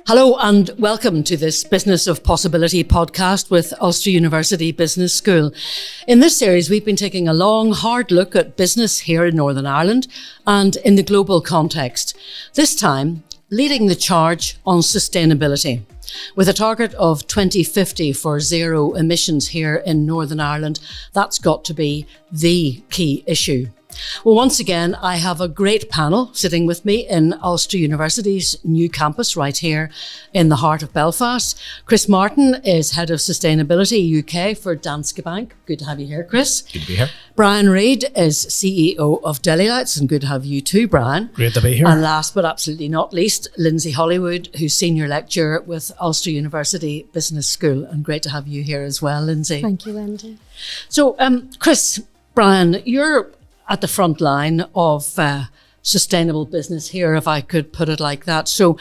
Hello and welcome to this Business of Possibility podcast with Ulster University Business School. In this series, we've been taking a long, hard look at business here in Northern Ireland and in the global context. This time, leading the charge on sustainability. With a target of 2050 for zero emissions here in Northern Ireland, that's got to be the key issue. Well, once again, I have a great panel sitting with me in Ulster University's new campus right here in the heart of Belfast. Chris Martin is Head of Sustainability UK for Danske Bank. Good to have you here, Chris. Good to be here. Brian Reid is CEO of Deli, and good to have you too, Brian. Great to be here. And last but absolutely not least, Lynsey Hollywood, who's Senior Lecturer with Ulster University Business School. And great to have you here as well, Lynsey. Thank you, Wendy. So, Chris, Brian, you're at the front line of sustainable business here, if I could put it like that. So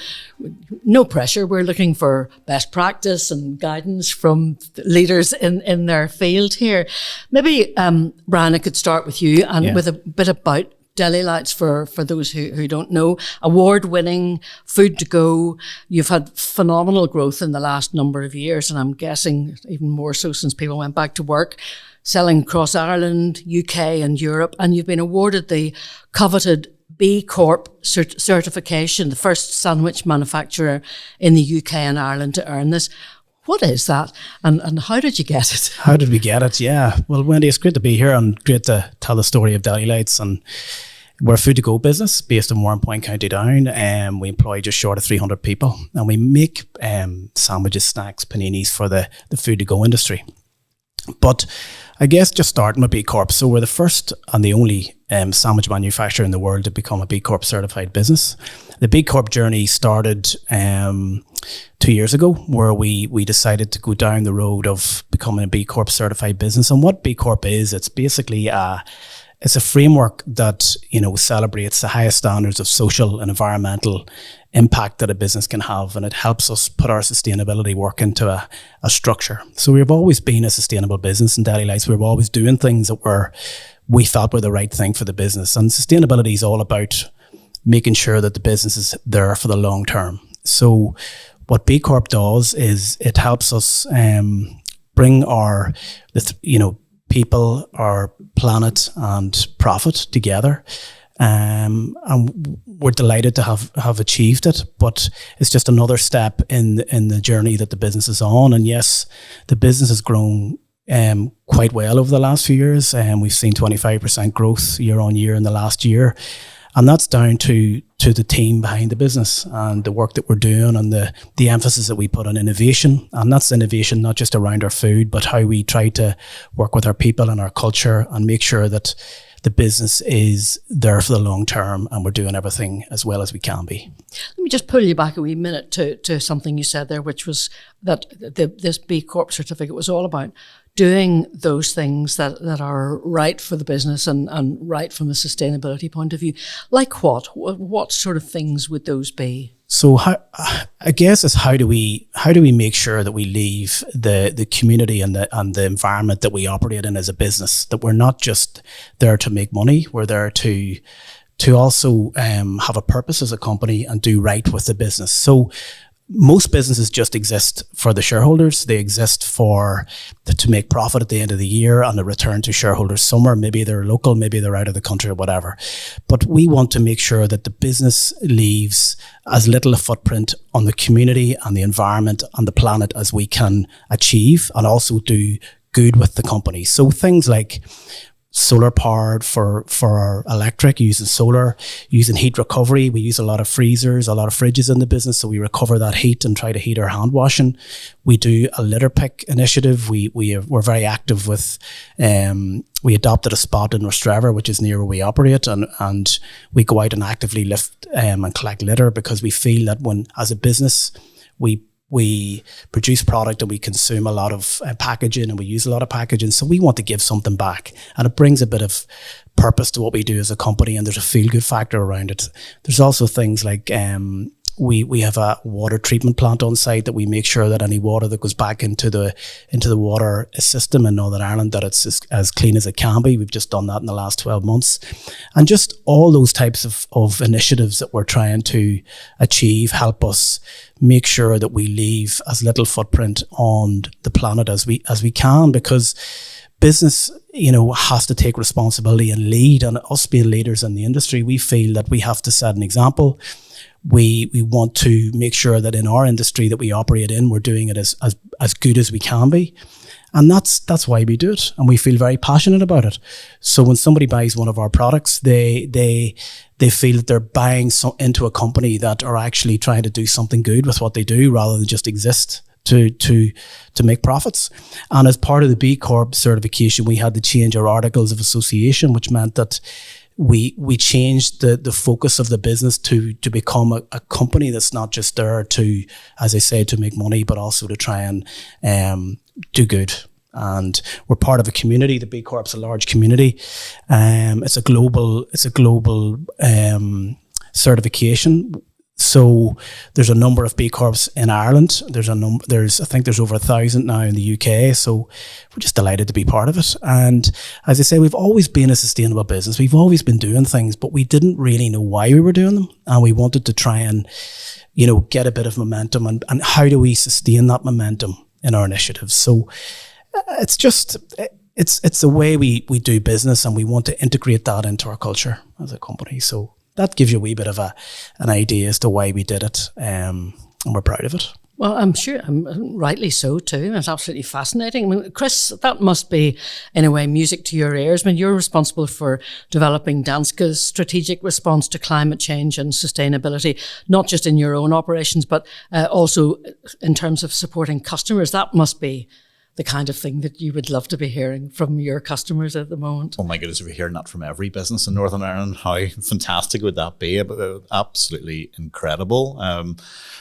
no pressure. We're looking for best practice and guidance from leaders in their field here. Maybe, Brian, I could start with you and with a bit about Deli for those who don't know. Award-winning, food to go. You've had phenomenal growth in the last number of years, and I'm guessing even more so since people went back to work, selling across Ireland, UK and Europe, and you've been awarded the coveted B Corp certification, the first sandwich manufacturer in the UK and Ireland to earn this. What is that, and how did you get it? How did we get it? Yeah, well, Wendy, it's great to be here and great to tell the story of Deli. And we're a food to go business based in Warrenpoint, County Down, and we employ just short of 300 people, and we make sandwiches, snacks, paninis for the food to go industry. But I guess just starting with B Corp. So we're the first and the only sandwich manufacturer in the world to become a B Corp certified business. The B Corp journey started 2 years ago, where we decided to go down the road of becoming a B Corp certified business. And what B Corp is, it's basically it's a framework that, celebrates the highest standards of social and environmental impact that a business can have, and it helps us put our sustainability work into a structure. So we've always been a sustainable business in Deli Lights. We're always doing things that we thought were the right thing for the business. And sustainability is all about making sure that the business is there for the long term. So what B Corp does is it helps us bring our people, our planet and profit together. And we're delighted to have achieved it, but it's just another step in the journey that the business is on. And yes, the business has grown quite well over the last few years, and we've seen 25% growth year on year in the last year. And that's down to the team behind the business and the work that we're doing and the emphasis that we put on innovation. And that's innovation not just around our food, but how we try to work with our people and our culture and make sure that the business is there for the long term and we're doing everything as well as we can be. Let me just pull you back a wee minute to something you said there, which was that this B Corp certificate was all about doing those things that are right for the business and right from a sustainability point of view. Like what? What sort of things would those be? So I guess is how do we make sure that we leave the community and the environment that we operate in as a business, that we're not just there to make money, we're there to also have a purpose as a company and do right with the business. So most businesses just exist for the shareholders. They exist to make profit at the end of the year and a return to shareholders somewhere. Maybe they're local, maybe they're out of the country or whatever. But we want to make sure that the business leaves as little a footprint on the community and the environment and the planet as we can achieve, and also do good with the company. So things like solar powered for our electric, using solar, using heat recovery. We use a lot of freezers, a lot of fridges in the business, so we recover that heat and try to heat our hand washing. We do a litter pick initiative. We're very active with, we adopted a spot in Rostrevor, which is near where we operate, and we go out and actively lift and collect litter, because we feel that when, as a business, we produce product and we consume a lot of packaging and we use a lot of packaging. So we want to give something back, and it brings a bit of purpose to what we do as a company, and there's a feel good factor around it. There's also things like we have a water treatment plant on site that we make sure that any water that goes back into the water system in Northern Ireland, that it's as clean as it can be. We've just done that in the last 12 months. And just all those types of initiatives that we're trying to achieve help us make sure that we leave as little footprint on the planet as we can, because business, has to take responsibility and lead. And us being leaders in the industry, we feel that we have to set an example. We want to make sure that in our industry that we operate in, we're doing it as good as we can be. And that's why we do it. And we feel very passionate about it. So when somebody buys one of our products, they feel that they're buying into a company that are actually trying to do something good with what they do rather than just exist to make profits. And as part of the B Corp certification, we had to change our articles of association, which meant that we changed the focus of the business to become a company that's not just there to, as I say, to make money, but also to try and do good. And we're part of a community. The B Corp's a large community. It's a global certification. So there's a number of B Corps in Ireland. I think there's over 1,000 now in the UK. So we're just delighted to be part of it. And as I say, we've always been a sustainable business. We've always been doing things, but we didn't really know why we were doing them. And we wanted to try and, get a bit of momentum. And how do we sustain that momentum in our initiatives? So it's just, it's the way we do business, and we want to integrate that into our culture as a company. So that gives you a wee bit of an idea as to why we did it, and we're proud of it. Well, I'm sure, rightly so too. It's absolutely fascinating. I mean, Chris, that must be, in a way, music to your ears. I mean, you're responsible for developing Danske's strategic response to climate change and sustainability, not just in your own operations, but also in terms of supporting customers. That must be the kind of thing that you would love to be hearing from your customers at the moment. Oh my goodness, if we're hearing that from every business in Northern Ireland, how fantastic would that be? Absolutely incredible.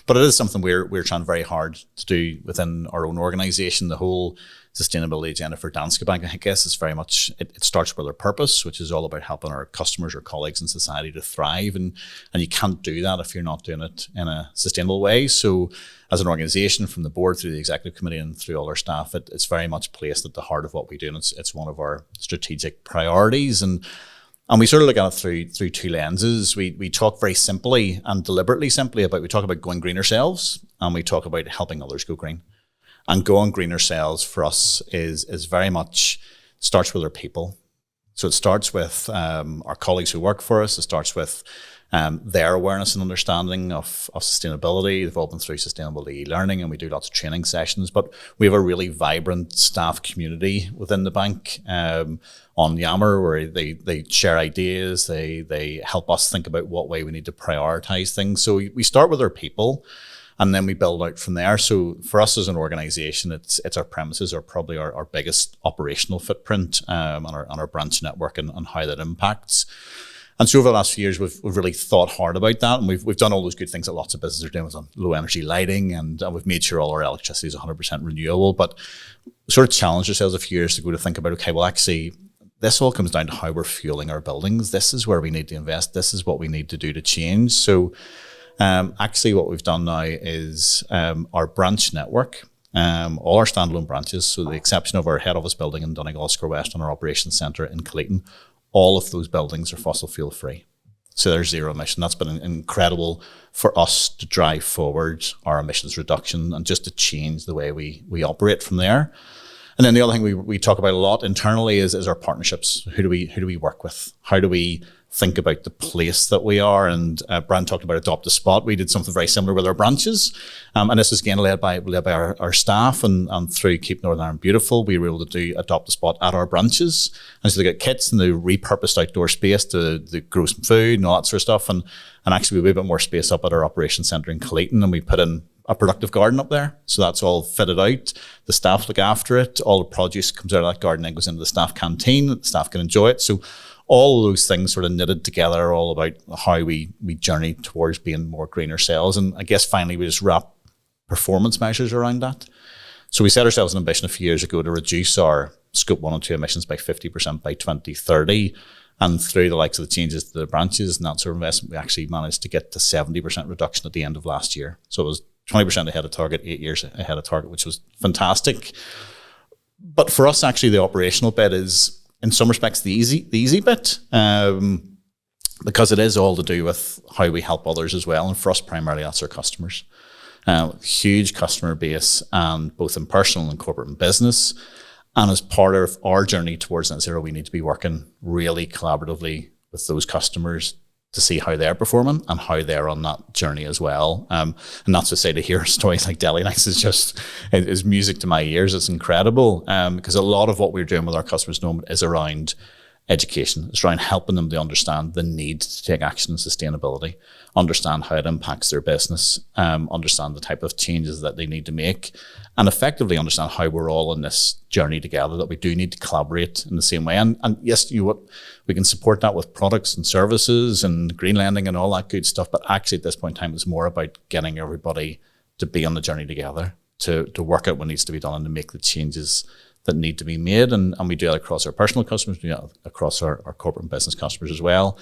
But it is something we're trying very hard to do within our own organisation. The whole sustainability agenda for Danske Bank, I guess, is very much, it starts with our purpose, which is all about helping our customers or colleagues in society to thrive. And you can't do that if you're not doing it in a sustainable way. So as an organisation, from the board through the executive committee and through all our staff, it's very much placed at the heart of what we do. And it's one of our strategic priorities. And we sort of look at it through two lenses. We talk very simply and deliberately simply we talk about going green ourselves, and we talk about helping others go green. And going green ourselves for us is very much starts with our people. So it starts with our colleagues who work for us. It starts with their awareness and understanding of sustainability. They've all been through sustainability learning, and we do lots of training sessions. But we have a really vibrant staff community within the bank on Yammer, where they share ideas. They help us think about what way we need to prioritise things. So we start with our people, and then we build out from there. So for us as an organisation, it's our premises are probably our biggest operational footprint on our branch network and how that impacts. And so over the last few years, we've really thought hard about that, and we've done all those good things that lots of businesses are doing with low energy lighting, and we've made sure all our electricity is 100% renewable. But we sort of challenged ourselves a few years ago to think about, okay, well, actually, this all comes down to how we're fueling our buildings. This is where we need to invest. This is what we need to do to change. So actually what we've done now is our branch network, all our standalone branches, so the exception of our head office building in Donegal Square West and our operations centre in Clayton, all of those buildings are fossil fuel free. So they're zero emission. That's been incredible for us to drive forward our emissions reduction and just to change the way we operate from there. And then the other thing we talk about a lot internally is our partnerships. Who do we work with? How do we think about the place that we are? And Brian talked about Adopt a Spot. We did something very similar with our branches. And this is again led by our staff, and through Keep Northern Ireland Beautiful, we were able to do Adopt a Spot at our branches. And so they get kits and they repurposed outdoor space to grow some food and all that sort of stuff. And actually we have a bit more space up at our operations centre in Clayton, and we put in a productive garden up there. So that's all fitted out. The staff look after it. All the produce comes out of that garden and goes into the staff canteen. The staff can enjoy it. So all of those things sort of knitted together, all about how we journey towards being more green ourselves. And I guess finally we just wrap performance measures around that. So we set ourselves an ambition a few years ago to reduce our Scope 1 and 2 emissions by 50% by 2030. And through the likes of the changes to the branches and that sort of investment, we actually managed to get to 70% reduction at the end of last year. So it was 20% ahead of target, 8 years ahead of target, which was fantastic. But for us, actually, the operational bit is, in some respects, the easy bit, because it is all to do with how we help others as well. And for us, primarily, that's our customers. Huge customer base, and both in personal and corporate and business. And as part of our journey towards net zero, we need to be working really collaboratively with those customers to see how they're performing and how they're on that journey as well. And that's to say, to hear stories like Deli is music to my ears. It's incredible, because a lot of what we're doing with our customers at the moment is around education. It's around helping them to understand the need to take action in sustainability, understand how it impacts their business, understand the type of changes that they need to make, and effectively understand how we're all in this journey together, that we do need to collaborate in the same way. And yes, we can support that with products and services and green lending and all that good stuff, but actually at this point in time, it's more about getting everybody to be on the journey together, to work out what needs to be done and to make the changes that need to be made. And we do that across our personal customers, we do that across our corporate and business customers as well.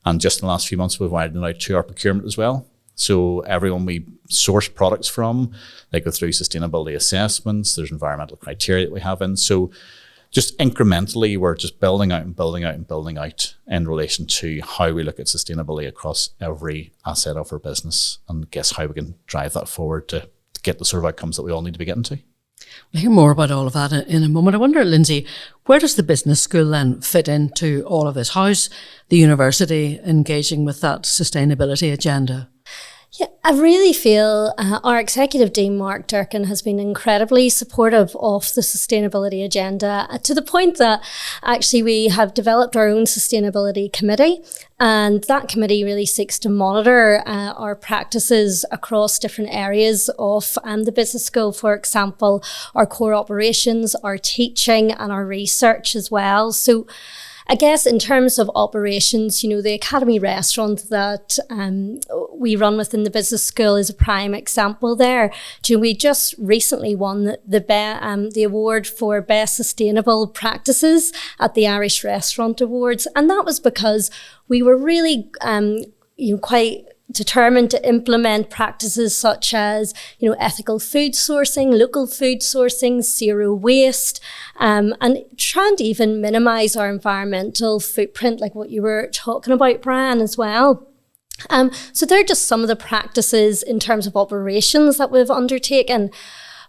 And just in the last few months, we've widened out to our procurement as well. So everyone we source products from, they go through sustainability assessments, there's environmental criteria that we have in. So just incrementally, we're just building out in relation to how we look at sustainability across every asset of our business, and guess how we can drive that forward to get the sort of outcomes that we all need to be getting to. We'll hear more about all of that in a moment. I wonder, Lynsey, where does the business school then fit into all of this? How's the university engaging with that sustainability agenda? Yeah, I really feel our Executive Dean, Mark Durkin, has been incredibly supportive of the sustainability agenda, to the point that actually we have developed our own sustainability committee, and that committee really seeks to monitor our practices across different areas of the business school. For example, our core operations, our teaching and our research as well. So I guess in terms of operations, the Academy restaurant that we run within the business school is a prime example there. We just recently won the award for Best Sustainable Practices at the Irish Restaurant Awards. And that was because we were really quite determined to implement practices such as, ethical food sourcing, local food sourcing, zero waste, and trying to even minimise our environmental footprint, like what you were talking about, Brian, as well. So they're just some of the practices in terms of operations that we've undertaken.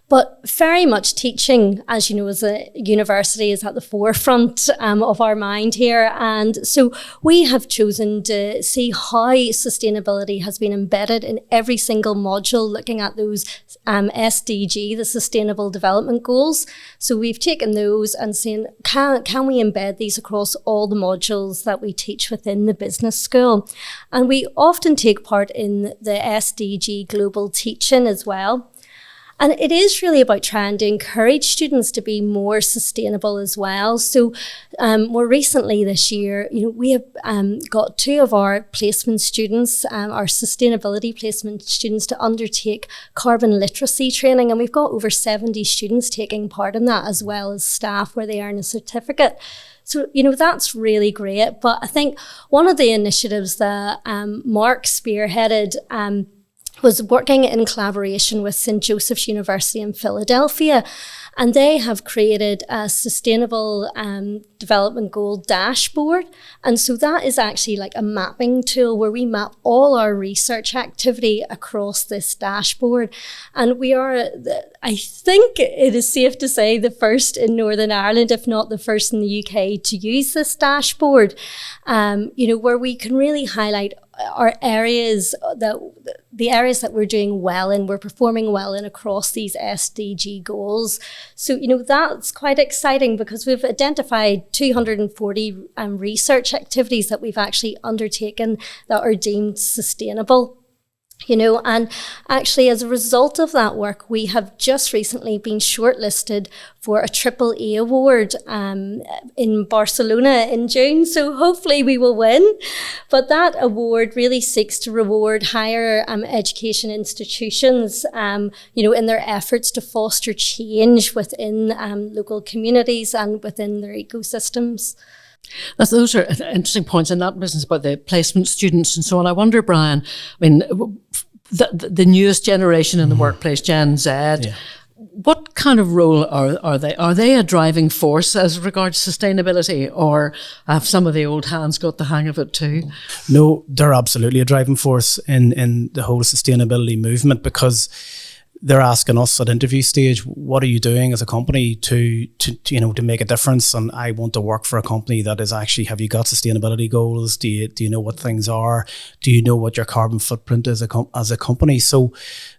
But very much teaching, as you know, as a university, is at the forefront of our mind here. And so we have chosen to see how sustainability has been embedded in every single module, looking at those SDG, the Sustainable Development Goals. So we've taken those and seen, can we embed these across all the modules that we teach within the business school? And we often take part in the SDG Global Teaching as well. And it is really about trying to encourage students to be more sustainable as well. So more recently this year, we have got 2 of our placement students, our sustainability placement students, to undertake carbon literacy training. And we've got over 70 students taking part in that, as well as staff where they earn a certificate. So, that's really great. But I think one of the initiatives that Mark spearheaded was working in collaboration with St. Joseph's University in Philadelphia. And they have created a sustainable development goal dashboard. And so that is actually like a mapping tool where we map all our research activity across this dashboard. And we are, I think it is safe to say, the first in Northern Ireland, if not the first in the UK, to use this dashboard, where we can really highlight our areas that we're doing well in, we're performing well in across these SDG goals. So, that's quite exciting because we've identified 240 research activities that we've actually undertaken that are deemed sustainable. And actually as a result of that work, we have just recently been shortlisted for a AAA award in Barcelona in June. So hopefully we will win. But that award really seeks to reward higher education institutions, in their efforts to foster change within local communities and within their ecosystems. Those are interesting points in that business about the placement students and so on. I wonder, Brian, I mean, the newest generation in the workplace, Gen Z, what kind of role are they? Are they a driving force as regards sustainability, or have some of the old hands got the hang of it too? No, they're absolutely a driving force in the whole sustainability movement, because they're asking us at interview stage, what are you doing as a company to make a difference? And I want to work for a company that is actually, have you got sustainability goals? Do you know what things are? Do you know what your carbon footprint is as a company? So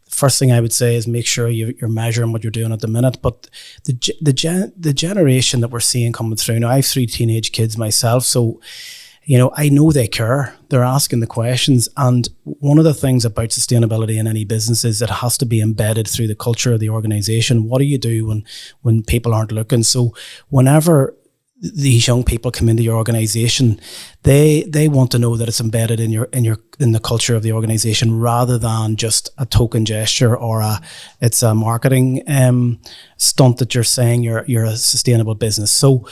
first thing I would say is make sure you're measuring what you're doing at the minute. But the generation that we're seeing coming through now, I have 3 teenage kids myself, so I know they care. They're asking the questions. And one of the things about sustainability in any business is it has to be embedded through the culture of the organization. What do you do when people aren't looking? So whenever these young people come into your organization, they want to know that it's embedded in the culture of the organization, rather than just a token gesture or it's a marketing stunt that you're saying you're a sustainable business. So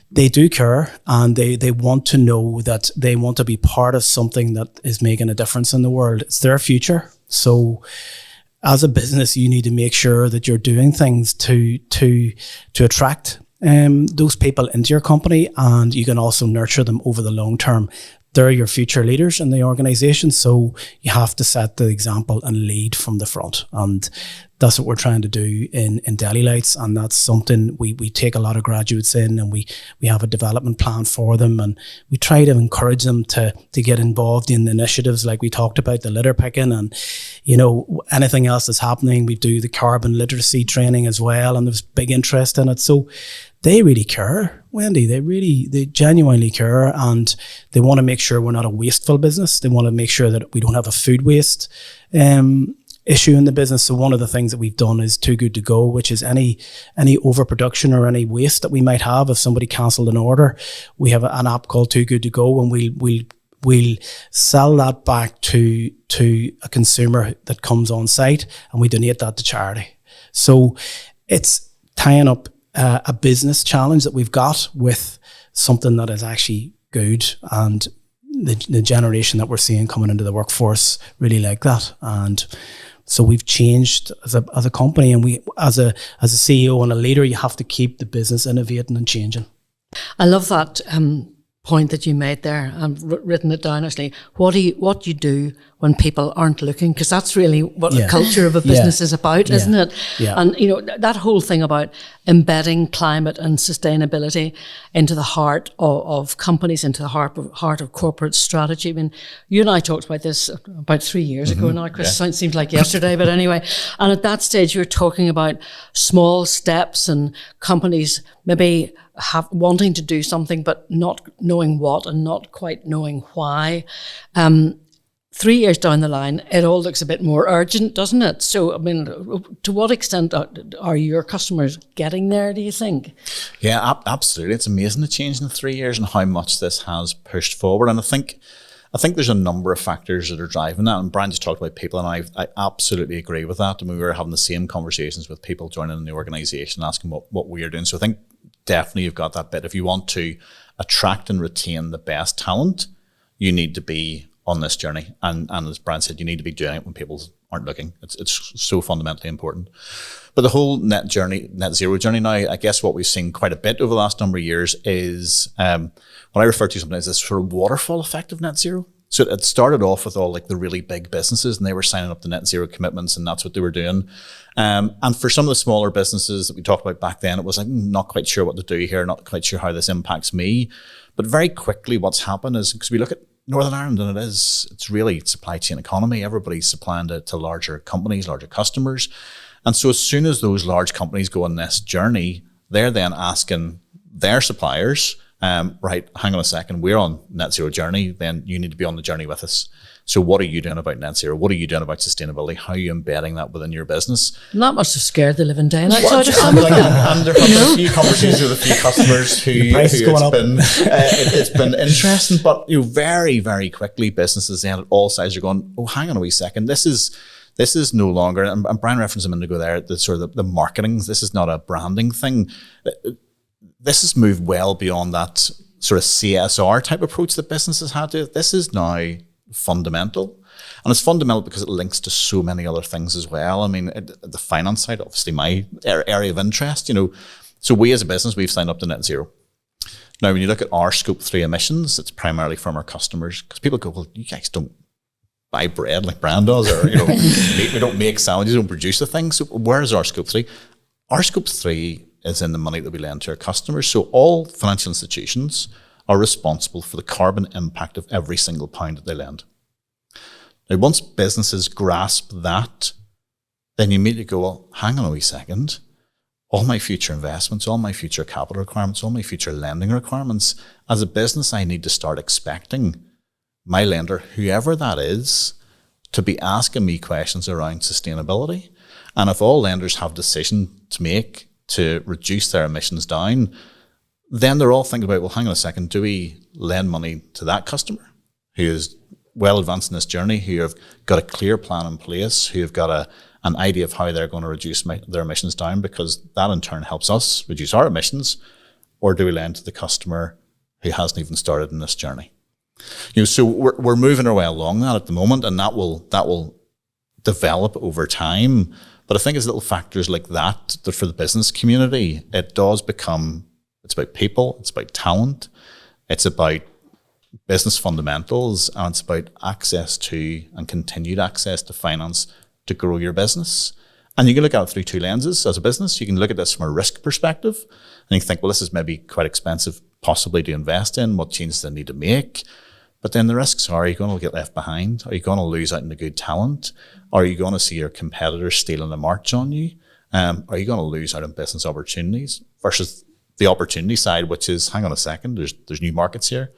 they do care, and they want to know that they want to be part of something that is making a difference in the world. It's their future. So as a business, you need to make sure that you're doing things to attract those people into your company, and you can also nurture them over the long term. They're your future leaders in the organization, so you have to set the example and lead from the front. And that's what we're trying to do in Deli Lights, and that's something we take a lot of graduates in, and we have a development plan for them, and we try to encourage them to get involved in initiatives like we talked about, the litter picking, and anything else that's happening. We do the carbon literacy training as well, and there's big interest in it. So they really care, Wendy. They genuinely care, and they want to make sure we're not a wasteful business. They want to make sure that we don't have a food waste issue in the business. So one of the things that we've done is Too Good To Go, which is any overproduction or any waste that we might have. If somebody cancelled an order, we have an app called Too Good To Go, and we'll sell that back to a consumer that comes on site, and we donate that to charity. So it's tying up a business challenge that we've got with something that is actually good, and the generation that we're seeing coming into the workforce really like that. And so we've changed as a company, and we as a CEO and a leader, you have to keep the business innovating and changing. I love that point that you made there. I've written it down actually. What you do when people aren't looking, because that's really what the culture of a business is about, isn't it? Yeah. And that whole thing about embedding climate and sustainability into the heart of companies, into the heart of corporate strategy. I mean, you and I talked about this about 3 years ago now, Chris. It seems like yesterday, but anyway. And at that stage, you were talking about small steps and companies maybe wanting to do something but not knowing what and not quite knowing why. 3 years down the line, it all looks a bit more urgent, doesn't it? So, I mean, to what extent are your customers getting there, do you think? Yeah, absolutely. It's amazing the change in 3 years and how much this has pushed forward. And I think there's a number of factors that are driving that. And Brian just talked about people, and I absolutely agree with that. And we were having the same conversations with people joining in the organisation, asking what we are doing. So I think definitely you've got that bit. If you want to attract and retain the best talent, you need to be on this journey. And as Brian said, you need to be doing it when people aren't looking. It's so fundamentally important. But the whole net zero journey now, I guess what we've seen quite a bit over the last number of years is what I refer to something as this sort of waterfall effect of net zero. So it started off with all like the really big businesses, and they were signing up to net zero commitments, and that's what they were doing. And for some of the smaller businesses that we talked about back then, it was like, not quite sure what to do here, not quite sure how this impacts me. But very quickly what's happened is, because we look at Northern Ireland, and it's really supply chain economy. Everybody's supplying to larger companies, larger customers. And so as soon as those large companies go on this journey, they're then asking their suppliers, right, hang on a second, we're on net zero journey, then you need to be on the journey with us. So what are you doing about net zero? What are you doing about sustainability? How are you embedding that within your business? Not much to scare the living daylights out of and there have been a few conversations with a few customers who it's been interesting, but very, very quickly businesses then at all sizes are going, oh, hang on a wee second, this is no longer, and Brian referenced a minute ago there, the sort of the marketing, this is not a branding thing. This has moved well beyond that sort of CSR type approach that businesses had to it. This is now fundamental. And it's fundamental because it links to so many other things as well. I mean, the finance side, obviously my area of interest, So we as a business, we've signed up to net zero. Now, when you look at our scope 3 emissions, it's primarily from our customers. Because people go, well, you guys don't buy bread like Brand does, or we don't make sandwiches, we don't produce the thing. So where is our scope 3? Our scope 3 is in the money that we lend to our customers. So all financial institutions are responsible for the carbon impact of every single pound that they lend. Now, once businesses grasp that, then you immediately go, well, hang on a wee second. All my future investments, all my future capital requirements, all my future lending requirements, as a business, I need to start expecting my lender, whoever that is, to be asking me questions around sustainability. And if all lenders have decision to make to reduce their emissions down, then they're all thinking about, well, hang on a second, do we lend money to that customer who is well advanced in this journey, who have got a clear plan in place, who have got an idea of how they're going to reduce their emissions down, because that in turn helps us reduce our emissions? Or do we lend to the customer who hasn't even started in this journey? So we're moving our way along that at the moment, and that will develop over time. But I think it's little factors like that for the business community, it does become, it's about people, it's about talent, it's about business fundamentals, and it's about access to and continued access to finance to grow your business. And you can look at it through two lenses as a business. You can look at this from a risk perspective, and you think, well, this is maybe quite expensive possibly to invest in. What changes do I need to make? But then the risks are you going to get left behind? Are you going to lose out on the good talent? Are you going to see your competitors stealing a march on you? Are you going to lose out on business opportunities? Versus the opportunity side, which is, hang on a second, there's new markets here.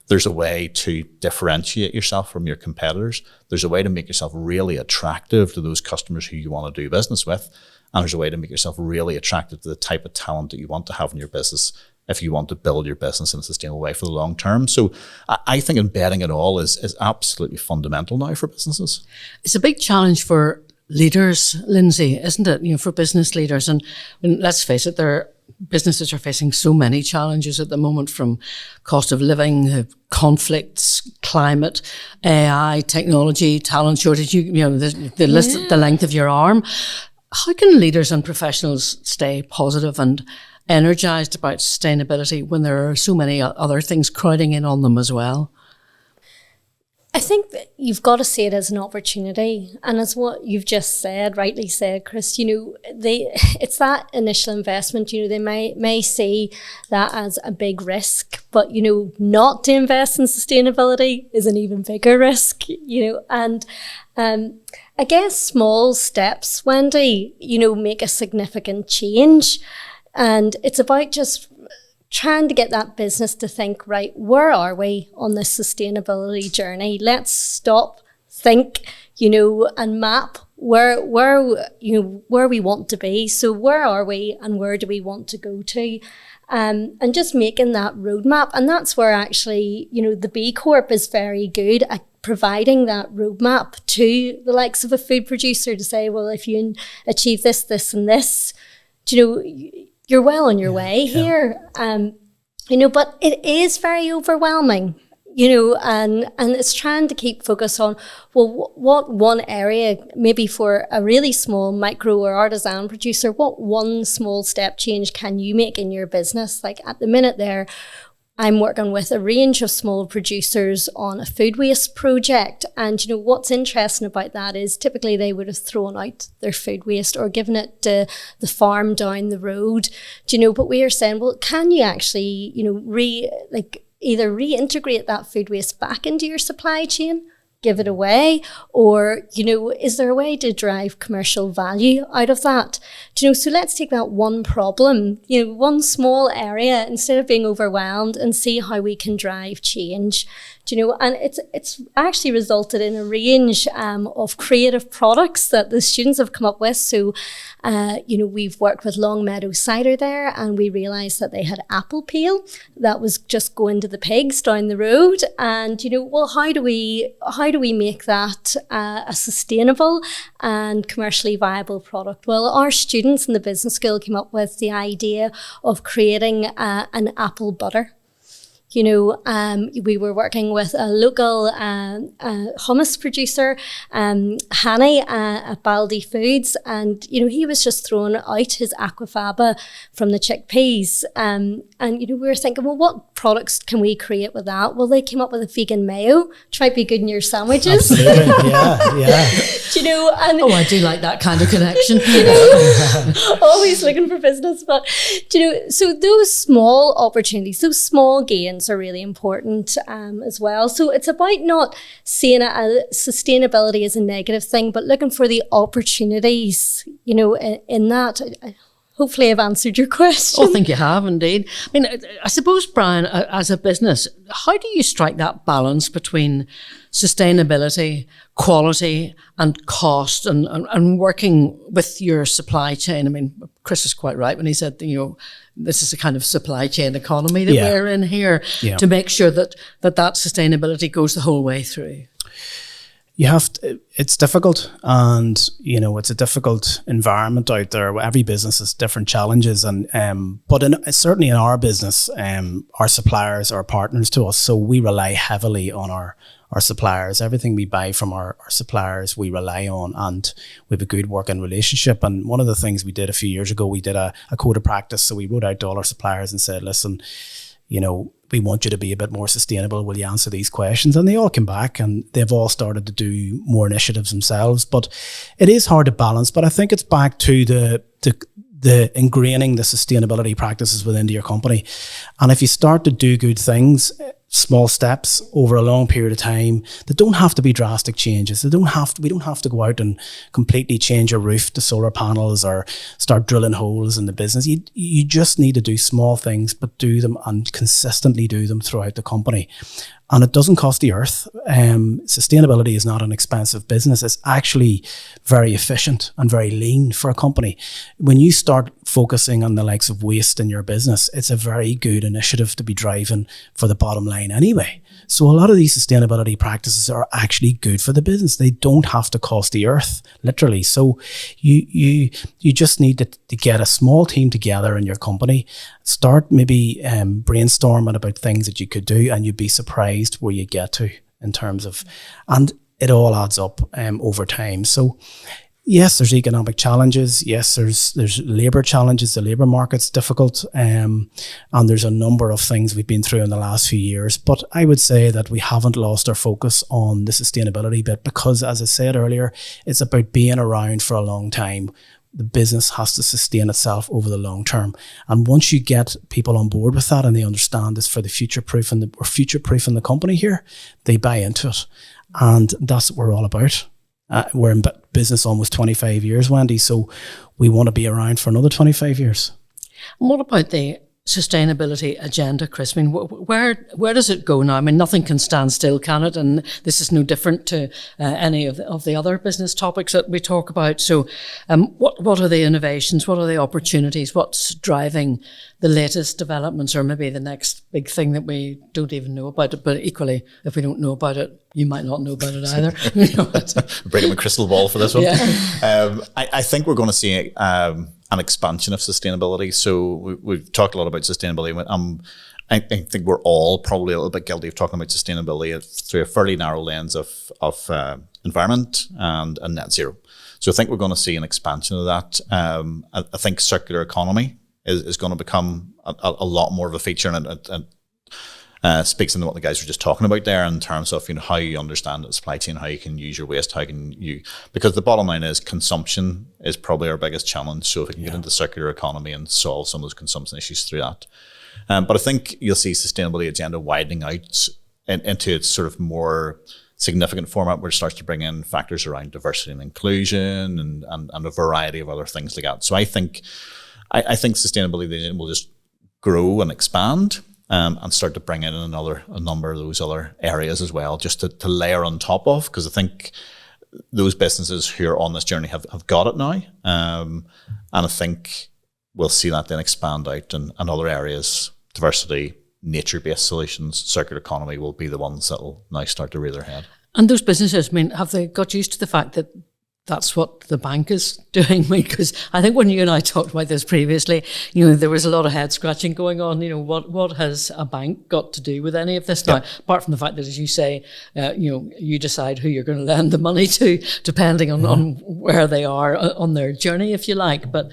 There's a way to differentiate yourself from your competitors. There's a way to make yourself really attractive to those customers who you want to do business with. And there's a way to make yourself really attractive to the type of talent that you want to have in your business if you want to build your business in a sustainable way for the long term. So I think embedding it all is absolutely fundamental now for businesses. It's a big challenge for leaders, Lynsey, isn't it? For business leaders. And let's face it, businesses are facing so many challenges at the moment, from cost of living, conflicts, climate, AI, technology, talent shortage, the list, the length of your arm. How can leaders and professionals stay positive and energized about sustainability when there are so many other things crowding in on them as well? I think that you've got to see it as an opportunity. And as what you've just said, rightly said, Chris, it's that initial investment, they may see that as a big risk, but, not to invest in sustainability is an even bigger risk, and I guess small steps, Wendy, make a significant change. And it's about just trying to get that business to think, right, where are we on this sustainability journey? Let's stop, think, and map where we want to be. So where are we and where do we want to go to? And just making that roadmap. And that's where actually, the B Corp is very good at providing that roadmap to the likes of a food producer to say, well, if you achieve this, this and this, you're well on your way here. But it is very overwhelming, and it's trying to keep focus on, well, what one area, maybe for a really small micro or artisan producer, what one small step change can you make in your business? Like at the minute there, I'm working with a range of small producers on a food waste project. And, what's interesting about that is typically they would have thrown out their food waste or given it to the farm down the road. But we are saying, well, can you actually, either reintegrate that food waste back into your supply chain, give it away, or, is there a way to drive commercial value out of that? So let's take that one problem, one small area, instead of being overwhelmed, and see how we can drive change. And it's actually resulted in a range of creative products that the students have come up with. So, we've worked with Longmeadow Cider there, and we realised that they had apple peel that was just going to the pigs down the road. And, well, how do we make that a sustainable and commercially viable product? Well, our students in the business school came up with the idea of creating an apple butter. We were working with a local hummus producer, Hanny, at Baldy Foods, and he was just throwing out his aquafaba from the chickpeas, and we were thinking, well, what products can we create with that? Well, they came up with a vegan mayo, which might be good in your sandwiches. Absolutely, yeah. And I do like that kind of connection. Always looking for business, but so those small opportunities, those small gains are really important as well. So it's about not seeing sustainability as a negative thing, but looking for the opportunities, in that. Hopefully I've answered your question. I think you have indeed. I mean, I suppose, Brian, as a business, how do you strike that balance between sustainability, quality and cost and working with your supply chain? I mean, Chris is quite right when he said, this is a kind of supply chain economy that we're in here to make sure that sustainability goes the whole way through. You have to, it's difficult, and it's a difficult environment out there. Every business has different challenges, and but certainly in our business, our suppliers are partners to us, so we rely heavily on our suppliers. Everything we buy from our suppliers, we rely on, and we have a good working relationship. And one of the things we did a few years ago, we did a code of practice. So we wrote out to all our suppliers and said, listen, we want you to be a bit more sustainable. Will you answer these questions? And they all came back, and they've all started to do more initiatives themselves. But it is hard to balance. But I think it's back to the ingraining the sustainability practices within your company. And if you start to do good things, small steps over a long period of time, that don't have to be drastic changes. We don't have to go out and completely change a roof to solar panels or start drilling holes in the business. You just need to do small things, but do them and consistently do them throughout the company. And it doesn't cost the earth. Sustainability is not an expensive business. It's actually very efficient and very lean for a company. When you start focusing on the likes of waste in your business, it's a very good initiative to be driving for the bottom line anyway. So a lot of these sustainability practices are actually good for the business. They don't have to cost the earth, literally. So you just need to get a small team together in your company, start maybe brainstorming about things that you could do, and you'd be surprised where you get to in terms of, and it all adds up over time. So yes, there's economic challenges. Yes, there's labour challenges. The labour market's difficult, and there's a number of things we've been through in the last few years. But I would say that we haven't lost our focus on the sustainability bit, because, as I said earlier, it's about being around for a long time. The business has to sustain itself over the long term. And once you get people on board with that and they understand this for the future-proofing the company here, they buy into it. And that's what we're all about. We're in business almost 25 years, Wendy, so we want to be around for another 25 years. And what about the sustainability agenda, Chris? I mean, where does it go now? I mean, nothing can stand still, can it? And this is no different to any of the other business topics that we talk about. So what are the innovations? What are the opportunities? What's driving the latest developments, or maybe the next big thing that we don't even know about it? But equally, if we don't know about it, you might not know about it either. Bring up a crystal ball for this one. Yeah. I think we're going to see an expansion of sustainability. So we've talked a lot about sustainability. I think we're all probably a little bit guilty of talking about sustainability through a fairly narrow lens of environment and net zero. So I think we're going to see an expansion of that. I think circular economy is going to become a lot more of a feature, and speaks into what the guys were just talking about there in terms of how you understand the supply chain, how you can use your waste, because the bottom line is consumption is probably our biggest challenge. So if we can get into circular economy and solve some of those consumption issues through that. But I think you'll see sustainability agenda widening out into its sort of more significant format, where it starts to bring in factors around diversity and inclusion and a variety of other things like that. So I think sustainability will just grow and expand. And start to bring in a number of those other areas as well, just to layer on top of, because I think those businesses who are on this journey have got it now. And I think we'll see that then expand out in other areas. Diversity, nature-based solutions, circular economy will be the ones that will now start to rear their head. And those businesses, I mean, have they got used to the fact that that's what the bank is doing, because I think when you and I talked about this previously, there was a lot of head scratching going on. What has a bank got to do with any of this now? Apart from the fact that, as you say, you decide who you're going to lend the money to, depending on where they are on their journey, if you like. But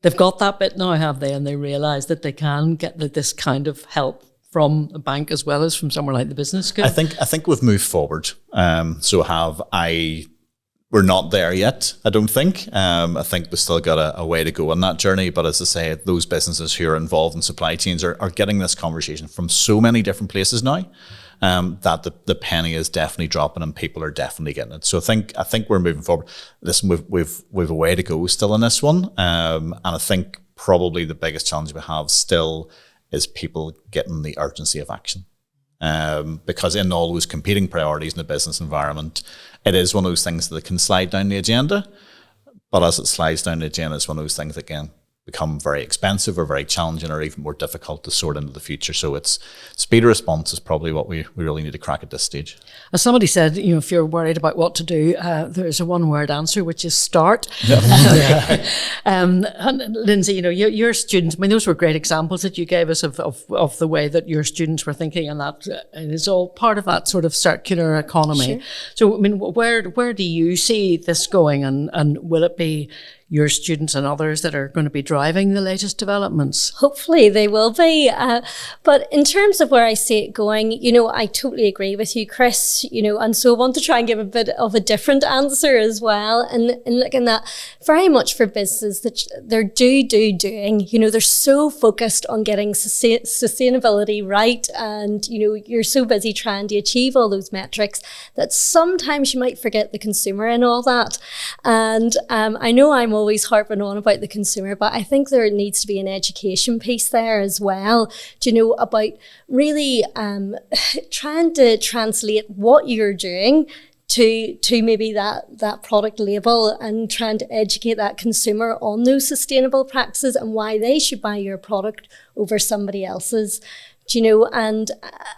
they've got that bit now, have they? And they realise that they can get this kind of help from a bank as well as from somewhere like the business school. I think we've moved forward. We're not there yet, I don't think. I think we've still got a way to go on that journey. But as I say, those businesses who are involved in supply chains are getting this conversation from so many different places now, that the penny is definitely dropping and people are definitely getting it. So I think we're moving forward. Listen, we've a way to go still in this one. And I think probably the biggest challenge we have still is people getting the urgency of action. Because in all those competing priorities in the business environment, it is one of those things that can slide down the agenda. But as it slides down the agenda, it's one of those things that can become very expensive or very challenging or even more difficult to sort into the future. So it's speed of response is probably what we really need to crack at this stage. As somebody said, if you're worried about what to do, there's a one-word answer, which is start. And Lynsey, your students, those were great examples that you gave us of the way that your students were thinking, and that is all part of that sort of circular economy. Sure. So, where do you see this going, and will it be your students and others that are going to be driving the latest developments? Hopefully they will be. But in terms of where I see it going, I totally agree with you, Chris, and so I want to try and give a bit of a different answer as well. And looking at very much for businesses that they're doing, they're so focused on getting sustainability right. And, you're so busy trying to achieve all those metrics that sometimes you might forget the consumer and all that. And I know I'm always harping on about the consumer, but I think there needs to be an education piece there as well, about really trying to translate what you're doing to maybe that product label, and trying to educate that consumer on those sustainable practices and why they should buy your product over somebody else's. And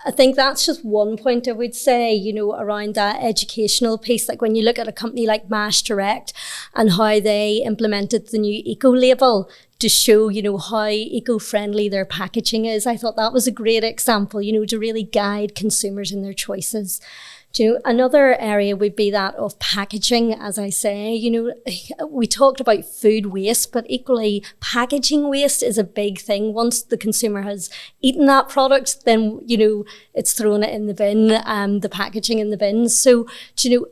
I think that's just one point I would say, around that educational piece. Like when you look at a company like Mash Direct and how they implemented the new eco label to show, how eco-friendly their packaging is, I thought that was a great example, to really guide consumers in their choices. Another area would be that of packaging, as I say. We talked about food waste, but equally packaging waste is a big thing. Once the consumer has eaten that product, then, it's thrown it in the bin, the packaging in the bin. So,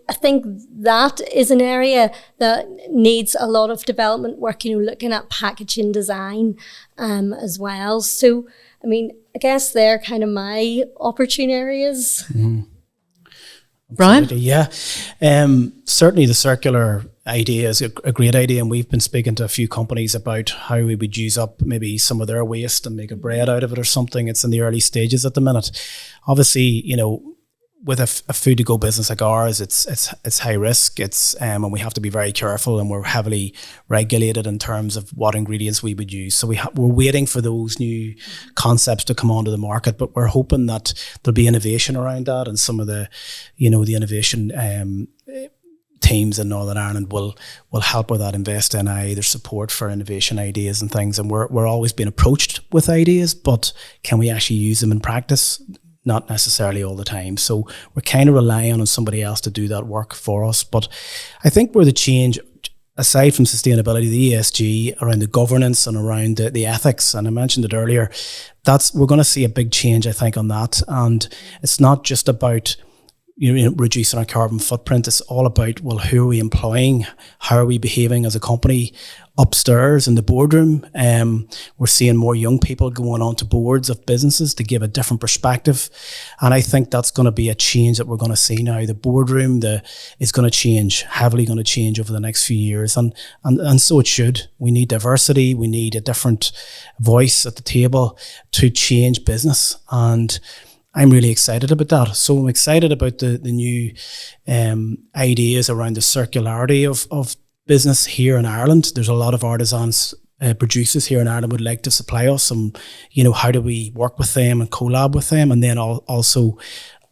I think that is an area that needs a lot of development work, looking at packaging design as well. So, I guess they're kind of my opportune areas. Mm-hmm. Brian? Yeah. Certainly the circular idea is a great idea, and we've been speaking to a few companies about how we would use up maybe some of their waste and make a bread out of it or something. It's in the early stages at the minute. Obviously, with a food to go business like ours, it's high risk. And we have to be very careful, and we're heavily regulated in terms of what ingredients we would use. So we're waiting for those new concepts to come onto the market, but we're hoping that there'll be innovation around that, and some of the, the innovation teams in Northern Ireland will help with that, invest in either support for innovation ideas and things. And we're always being approached with ideas, but can we actually use them in practice? Not necessarily all the time. So we're kind of relying on somebody else to do that work for us. But I think where the change, aside from sustainability, the ESG, around the governance and around the ethics, and I mentioned it earlier, we're going to see a big change, I think, on that. And it's not just about reducing our carbon footprint. It's all about, who are we employing? How are we behaving as a company upstairs in the boardroom? We're seeing more young people going on to boards of businesses to give a different perspective. And I think that's going to be a change that we're going to see now. The boardroom is going to change, heavily going to change over the next few years. And so it should. We need diversity. We need a different voice at the table to change business. And I'm really excited about that. So I'm excited about the new ideas around the circularity of business here in Ireland. There's a lot of artisans, producers here in Ireland would like to supply us, and how do we work with them and collab with them, and then also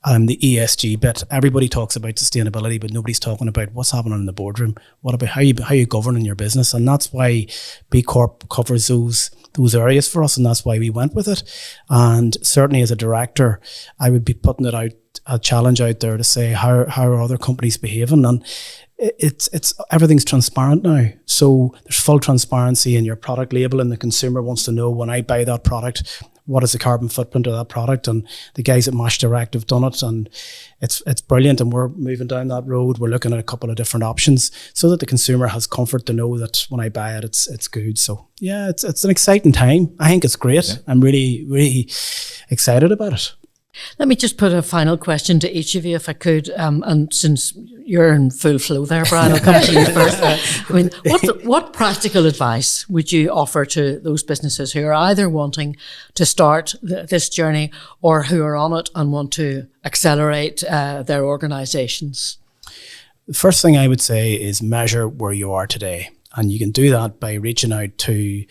the ESG bit. Everybody talks about sustainability, but nobody's talking about what's happening in the boardroom. What about how you govern your business? And that's why B Corp covers those areas for us, and that's why we went with it. And certainly as a director, I would be putting it out, a challenge out there to say how are other companies behaving, and it's everything's transparent now. So there's full transparency in your product label, and the consumer wants to know, when I buy that product, what is the carbon footprint of that product? And the guys at Mash Direct have done it, and it's brilliant. And we're moving down that road. We're looking at a couple of different options so that the consumer has comfort to know that when I buy it, it's good. So yeah, it's an exciting time. I think it's great. Yeah. I'm really, really excited about it. Let me just put a final question to each of you, if I could. And since you're in full flow there, Brian, I'll come to you first. I mean, what practical advice would you offer to those businesses who are either wanting to start this journey or who are on it and want to accelerate their organisations? The first thing I would say is measure where you are today. And you can do that by reaching out to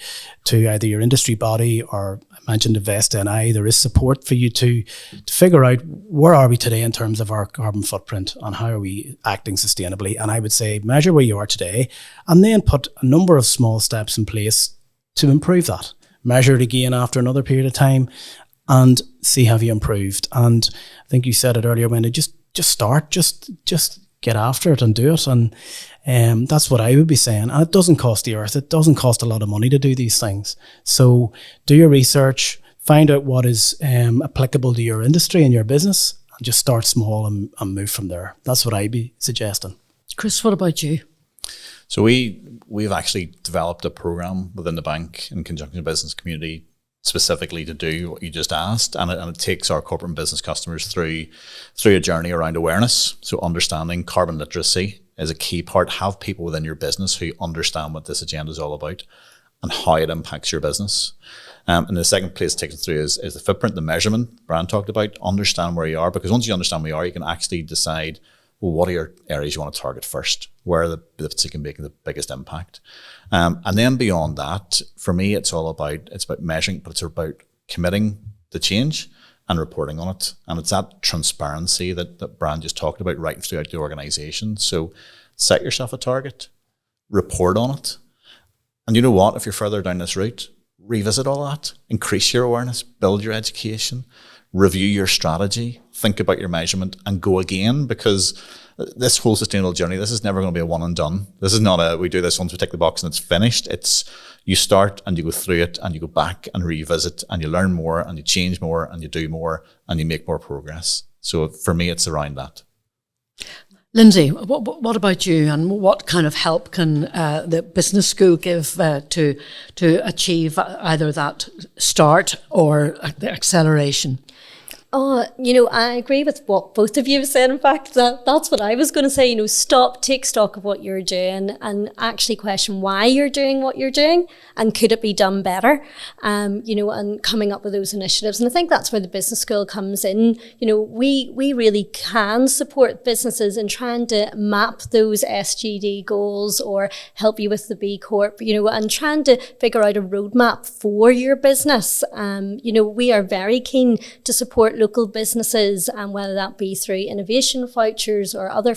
either your industry body, or I mentioned Invest NI. There is support for you to figure out where are we today in terms of our carbon footprint and how are we acting sustainably. And I would say measure where you are today and then put a number of small steps in place to improve that. Measure it again after another period of time and see have you improved. And I think you said it earlier, Wendy, just start, just get after it and do it. And that's what I would be saying. And it doesn't cost the earth. It doesn't cost a lot of money to do these things. So do your research, find out what is applicable to your industry and your business, and just start small and move from there. That's what I'd be suggesting. Chris, what about you? So we've actually developed a program within the bank in conjunction with the business community specifically to do what you just asked, and it takes our corporate and business customers through a journey around awareness. So understanding carbon literacy is a key part. Have people within your business who understand what this agenda is all about and how it impacts your business. And the second place taken through is the footprint, the measurement Brian talked about. Understand where you are, because once you understand where you are, you can actually decide, well, what are your areas you want to target first? Where are the bits you can make the biggest impact? And then beyond that, for me, it's about measuring, but it's about committing to change and reporting on it. And it's that transparency that Brian just talked about right throughout the organisation. So set yourself a target, report on it. And you know what? If you're further down this route, revisit all that, increase your awareness, build your education, review your strategy, think about your measurement, and go again, because this whole sustainable journey, this is never going to be a one and done. This is not we do this once we tick the box and it's finished. It's you start and you go through it and you go back and revisit and you learn more and you change more and you do more and you make more progress. So for me, it's around that. Lynsey, what about you, and what kind of help can the business school give to achieve either that start or the acceleration? Oh, I agree with what both of you have said. In fact, that's what I was going to say. Take stock of what you're doing and actually question why you're doing what you're doing and could it be done better, and coming up with those initiatives. And I think that's where the business school comes in. We really can support businesses in trying to map those SGD goals or help you with the B Corp, and trying to figure out a roadmap for your business. We are very keen to support local businesses, and whether that be through innovation vouchers or other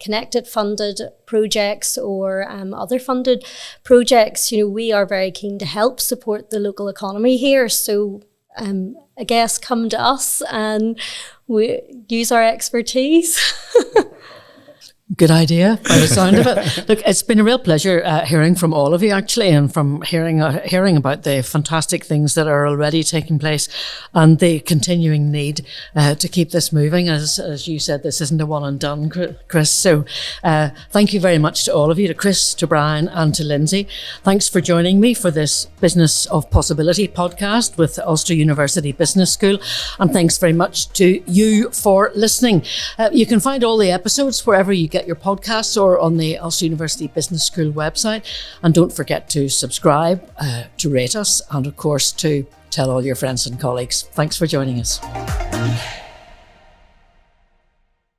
connected funded projects or other funded projects. We are very keen to help support the local economy here. So I guess come to us and we use our expertise. Good idea, by the sound of it. Look, it's been a real pleasure hearing from all of you, actually, and from hearing about the fantastic things that are already taking place and the continuing need to keep this moving. As you said, this isn't a one and done, Chris. So thank you very much to all of you, to Chris, to Brian and to Lynsey. Thanks for joining me for this Business of Possibility podcast with Ulster University Business School. And thanks very much to you for listening. You can find all the episodes wherever you get your podcasts or on the Ulster University Business School website. And don't forget to subscribe, to rate us, and of course to tell all your friends and colleagues. Thanks for joining us.